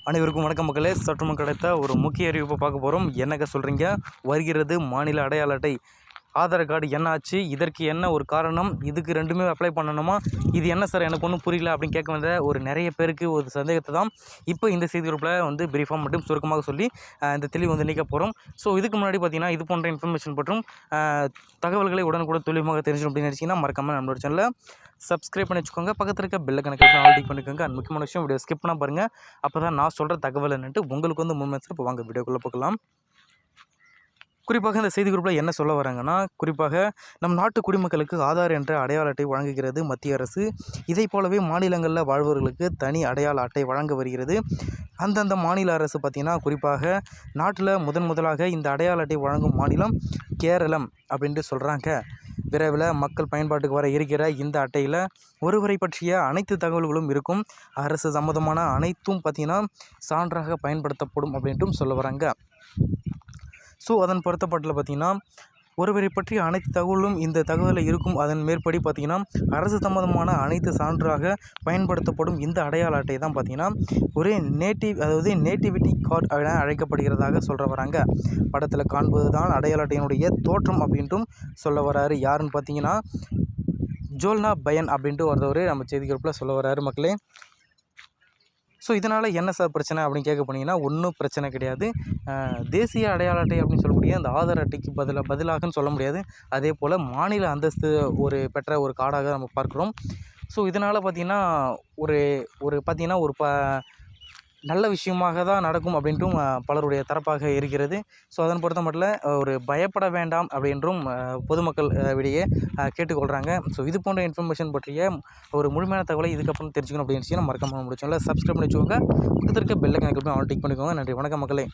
அனைவருக்கும் வணக்கம் மக்களே. சற்றுமுன் கிடைத்த ஒரு முக்கிய அறிவிப்பை பார்க்க போகிறோம். என்னங்க சொல்கிறீங்க? வருகிறது மாநில அடையாள அட்டை. ஆதார் கார்டு என்ன ஆச்சு? இதற்கு என்ன ஒரு காரணம்? இதுக்கு ரெண்டுமே அப்ளை பண்ணணுமா? இது என்ன சார், எனக்கு ஒன்றும் புரியல அப்படின்னு கேட்க வந்த ஒரு நிறைய பேருக்கு ஒரு சந்தேகத்தை தான் இப்போ இந்த செய்தி குரூப்பில் வந்து பிரீஃபாக மட்டும் சுருக்கமாக சொல்லி இந்த தெளிவு வந்து நீக்க போகிறோம். ஸோ இதுக்கு முன்னாடி பார்த்தீங்கன்னா இது போன்ற இன்ஃபர்மேஷன் மற்றும் தகவல்களை உடனுக்குடன் துல்லியமாக தெரிஞ்சிடும் அப்படின்னு நினச்சிங்கன்னா மறக்காமல் நம்மளோட சேனலில் சப்ஸ்கிரைப் பண்ணி வச்சுக்கோங்க. பக்கத்தில் இருக்க பெல் கணக்கு ஆல்ரெடி பண்ணிக்கோங்க. அது முக்கியமான விஷயம், வீடியோ ஸ்கிப் பண்ணால் பாருங்கள். அப்போ தான் நான் சொல்கிற தகவல் என்னன்ட்டு உங்களுக்கு வந்து முன்மைச்சு. இப்போ வாங்க வீடியோக்குள்ளே போகலாம். குறிப்பாக இந்த செய்தி குரூப்பில் என்ன சொல்ல வராங்கன்னா, குறிப்பாக நம் நாட்டு குடிமக்களுக்கு ஆதார் என்ற அடையாள அட்டை வழங்குகிறது மத்திய அரசு. இதை போலவே மாநிலங்களில் வாழ்பவர்களுக்கு தனி அடையாள அட்டை வழங்க வருகிறது. அந்தந்த மாநில அரசு பார்த்திங்கன்னா, குறிப்பாக நாட்டில் முதலாக இந்த அடையாள அட்டை வழங்கும் மாநிலம் கேரளம் அப்படின்ட்டு சொல்கிறாங்க. விரைவில் மக்கள் பயன்பாட்டுக்கு வர இருக்கிற இந்த அட்டையில் ஒருவரை பற்றிய அனைத்து தகவல்களும் இருக்கும். அரசு சம்மந்தமான அனைத்தும் பார்த்திங்கன்னா சான்றாக பயன்படுத்தப்படும் அப்படின்ட்டும் சொல்ல வராங்க. ஸோ அதன் பொருத்தப்பட்டில் பார்த்திங்கன்னா ஒருவரை பற்றிய அனைத்து தகவலும் இந்த தகவலில் இருக்கும். அதன் மேற்படி பார்த்திங்கன்னா அரசு சம்மந்தமான அனைத்து சான்றாக பயன்படுத்தப்படும் இந்த அடையாள அட்டை தான் பார்த்திங்கன்னா ஒரு நேட்டிவிட்டி கார்டு என அழைக்கப்படுகிறதாக சொல்ல வராங்க. படத்தில் காண்பது தான் அடையாள அட்டையினுடைய தோற்றம் அப்படின்ட்டும் சொல்ல வராரு. யாருன்னு பார்த்தீங்கன்னா ஜோல்னா பயன் அப்படின்ட்டு ஒருத்தவர் நம்ம செய்தி குறிப்பில் சொல்ல வராரு மக்களே. ஸோ இதனால் என்ன சார் பிரச்சனை அப்படின்னு கேட்க போனீங்கன்னா ஒன்றும் பிரச்சனை கிடையாது. தேசிய அடையாள அட்டை அப்படின்னு சொல்லக்கூடிய அந்த ஆதார் அட்டைக்கு பதிலாகன்னு சொல்ல முடியாது. அதே போல் மாநில அந்தஸ்து பெற்ற ஒரு கார்டாக நம்ம பார்க்குறோம். ஸோ இதனால் பார்த்திங்கன்னா ஒரு நல்ல விஷயமாக தான் நடக்கும் அப்படின்ட்டும் பலருடைய தரப்பாக இருக்கிறது. ஸோ அதன் பொறுத்த மட்டும் ஒரு பயப்பட வேண்டாம் அப்படின்றும் பொதுமக்கள் இடையே கேட்டுக்கொள்கிறாங்க. ஸோ இது போன்ற இன்ஃபர்மேஷன் பற்றிய ஒரு முழுமையான தகவலை இதுக்கப்புறம் தெரிஞ்சுக்கணும் அப்படின்னு மறக்காமல் முடிச்சோம்ல சப்ஸ்கிரைப் பண்ணி வச்சுக்கோங்க. கொடுத்துருக்க பெல் ஐகானை ஆல் டிக் பண்ணிக்கோங்க. நன்றி, வணக்கம் மக்களே.